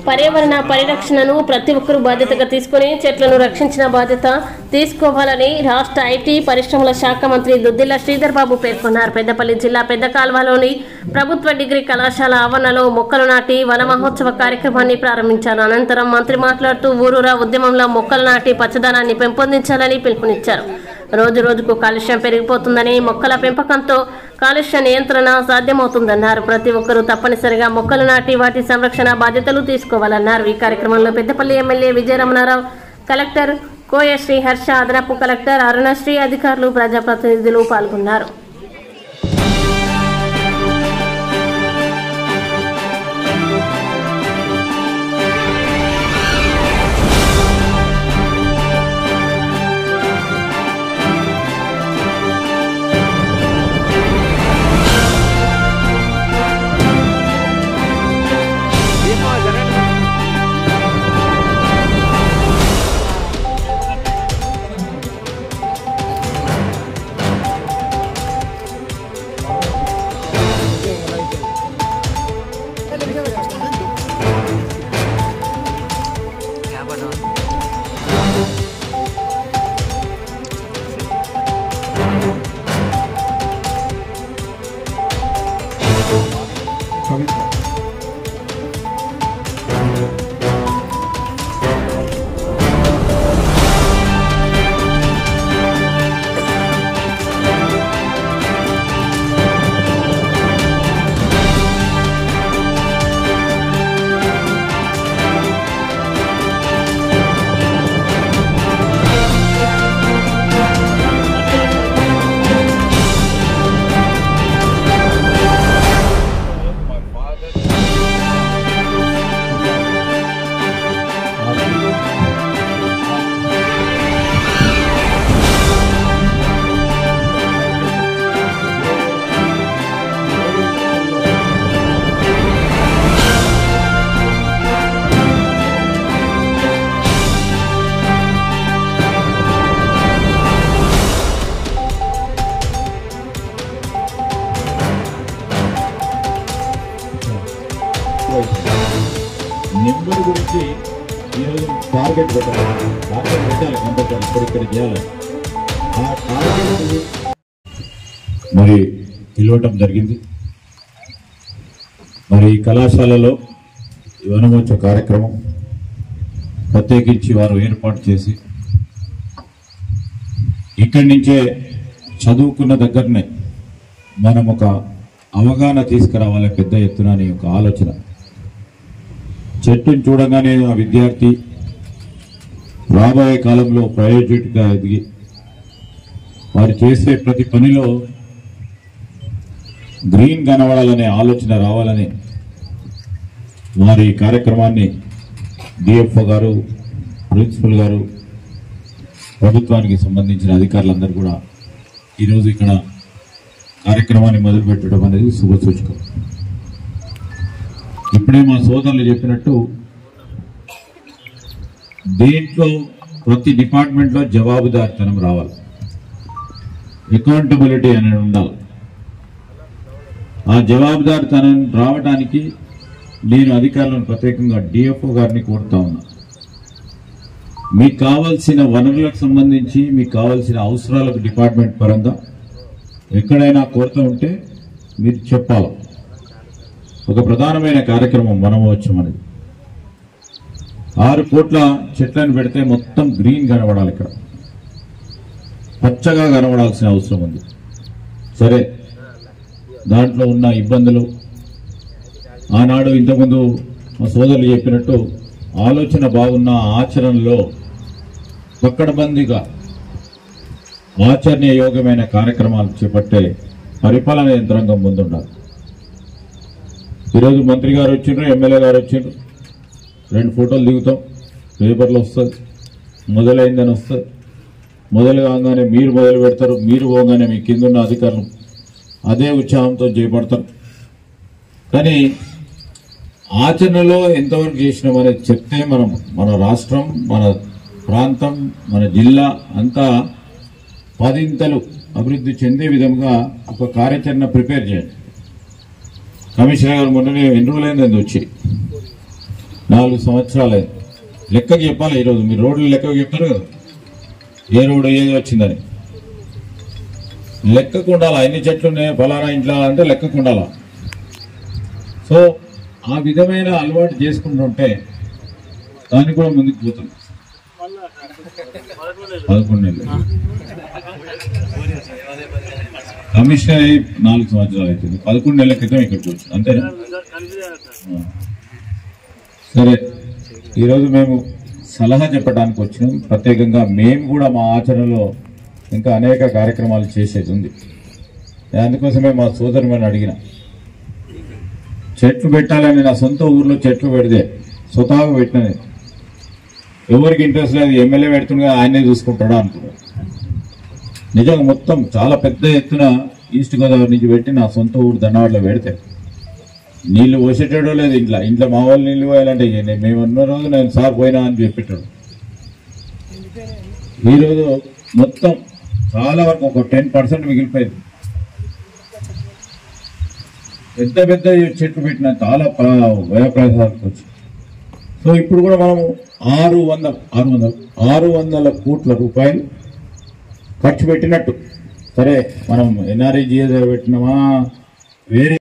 పర్యావరణ పరిరక్షణను ప్రతి ఒక్కరూ బాధ్యతగా తీసుకుని చెట్లను రక్షించిన బాధ్యత తీసుకోవాలని రాష్ట్ర ఐటీ పరిశ్రమల శాఖ మంత్రి దుద్దిల్ల శ్రీధర్ బాబు పేర్కొన్నారు. పెద్దపల్లి జిల్లా పెద్ద కాల్వలోని ప్రభుత్వ డిగ్రీ కళాశాల ఆవరణలో మొక్కలు నాటి వన మహోత్సవ కార్యక్రమాన్ని ప్రారంభించారు. అనంతరం మంత్రి మాట్లాడుతూ ఊరూరా ఉద్యమంలో మొక్కలు నాటి పచ్చదనాన్ని పెంపొందించాలని పిలుపునిచ్చారు. రోజు రోజుకు కాలుష్యం పెరిగిపోతుందని మొక్కల పెంపకంతో కాలుష్య నియంత్రణ సాధ్యమవుతుందన్నారు. ప్రతి ఒక్కరూ తప్పనిసరిగా మొక్కలు నాటి వాటి సంరక్షణ బాధ్యతలు తీసుకోవాలన్నారు. ఈ కార్యక్రమంలో పెద్దపల్లి ఎమ్మెల్యే విజయరమణారావు, కలెక్టర్ కోయశ్రీ హర్ష, అదనపు కలెక్టర్ అరుణశ్రీ, అధికారులు, ప్రజాప్రతినిధులు పాల్గొన్నారు. నెంబర్ గురించి ఈరోజు టార్గెట్ పెట్టాలి, కంపల్సరీ ఇక్కడ చేయాలి. ఆ టార్గెట్ మరి పిలవటం జరిగింది. మరి ఈ కళాశాలలో వనమోత్సవ కార్యక్రమం ప్రత్యేకించి వారు ఏర్పాటు చేసి ఇక్కడి నుంచే చదువుకున్న దగ్గరనే మనం ఒక అవగాహన తీసుకురావాలి పెద్ద ఎత్తున అనే ఒక ఆలోచన. చెట్టును చూడగానే ఆ విద్యార్థి రాబోయే కాలంలో ప్రయోజకుడిగా ఎదిగి వారు చేసే ప్రతి పనిలో గ్రీన్ కనబడాలనే ఆలోచన రావాలని వారి కార్యక్రమాన్ని డిఎఫ్ఓ గారు, ప్రిన్సిపల్ గారు, ప్రభుత్వానికి సంబంధించిన అధికారులందరూ కూడా ఈరోజు ఇక్కడ కార్యక్రమాన్ని మొదలుపెట్టడం అనేది శుభసూచకం. ఇప్పుడే మా సోదరులు చెప్పినట్టు దీంట్లో ప్రతి డిపార్ట్మెంట్లో జవాబుదారితనం రావాలి, అకౌంటబిలిటీ అనేది ఉండాలి. ఆ జవాబుదారితనం రావడానికి నేను అధికారులను ప్రత్యేకంగా డిఎఫ్ఓ గారిని కోరుతా ఉన్నా. మీకు కావాల్సిన వనరులకు సంబంధించి మీకు కావాల్సిన అవసరాలకు డిపార్ట్మెంట్ పరంగా ఎక్కడైనా కొరత ఉంటే మీరు చెప్పాలి. ఒక ప్రధానమైన కార్యక్రమం వనమహోత్సవం అనేది 6 కోట్ల చెట్లను పెడితే మొత్తం గ్రీన్ కనబడాలి, ఇక్కడ పచ్చగా కనబడాల్సిన అవసరం ఉంది. సరే, దాంట్లో ఉన్న ఇబ్బందులు ఆనాడు ఇంతకుముందు మా సోదరులు చెప్పినట్టు ఆలోచన బాగున్న ఆచరణలో పక్కడబందీగా ఆచరణీయ యోగ్యమైన కార్యక్రమాలు చేపట్టే పరిపాలన యంత్రాంగం ముందుండాలి. ఈరోజు మంత్రి గారు వచ్చిండ్రు, ఎమ్మెల్యే గారు వచ్చిండ్రు, 2 ఫోటోలు దిగుతాం, పేపర్లో వస్తుంది, మొదలైందని వస్తుంది. మొదలు కాగానే మీరు మొదలు పెడతారు, మీరు పోగానే మీ కింద ఉన్న అధికారులు అదే ఉత్సాహంతో చేపడతారు. కానీ ఆచరణలో ఎంతవరకు చేసినామనేది చెప్తే మన రాష్ట్రం, మన ప్రాంతం, మన జిల్లా అంతా 10 అభివృద్ధి చెందే విధంగా ఒక కార్యాచరణ ప్రిపేర్ చేయండి. కమిషనర్ గారు మొన్ననే ఎన్ని రోజులైంది వచ్చి 4 సంవత్సరాలే లెక్కకి చెప్పాలి. ఈరోజు మీరు రోడ్లు లెక్కకి చెప్తారు కదా, ఏ రోడ్డు ఏది వచ్చిందని లెక్కకు ఉండాలా. ఎన్ని చెట్లు ఉన్నాయి ఫలానా ఇంట్లో అంటే లెక్కకు ఉండాలా. సో ఆ విధమైన అలవాటు చేసుకుంటుంటే దాన్ని కూడా ముందుకు పోతాం. 11 నెలలు కమిషనర్ అయి 4 సంవత్సరాలు అవుతుంది. 11 నెలల క్రితం ఇక్కడికి వచ్చింది అంతేనా? సరే, ఈరోజు మేము సలహా చెప్పడానికి వచ్చినాం. ప్రత్యేకంగా మేము కూడా మా ఆచరణలో ఇంకా అనేక కార్యక్రమాలు చేసేది ఉంది. అందుకోసమే మా సోదరుని అడిగిన చెట్లు పెట్టాలని. నా సొంత ఊర్లో చెట్లు పెడితే స్వతహాగా పెట్టినది. ఎవరికి ఇంట్రెస్ట్ లేదు, ఎమ్మెల్యే పెడుతుండగా ఆయనే చూసుకుంటాడా అనుకున్నాడు. నిజంగా మొత్తం చాలా పెద్ద ఎత్తున ఈస్ట్ గోదావరి నుంచి పెట్టి నా సొంత ఊరు దండవాడలో పెడితే నీళ్లు పోసేటాడో లేదు. ఇంట్లో మా వాళ్ళు నీళ్లు పోయాలంటే మేము ఉన్న రోజు నేను సార్ పోయినా అని చెప్పేటాడు. ఈరోజు మొత్తం చాలా వరకు ఒక 10% మిగిలిపోయింది. పెద్ద పెద్ద చెట్లు పెట్టిన చాలా వ్యయప్రయాసాలకు వచ్చి. సో ఇప్పుడు కూడా మనం 600 కోట్ల రూపాయలు ఖర్చు పెట్టినట్టు. సరే, మనం ఎన్ఆర్ఈజీఎస్ పెట్టినామా వేరే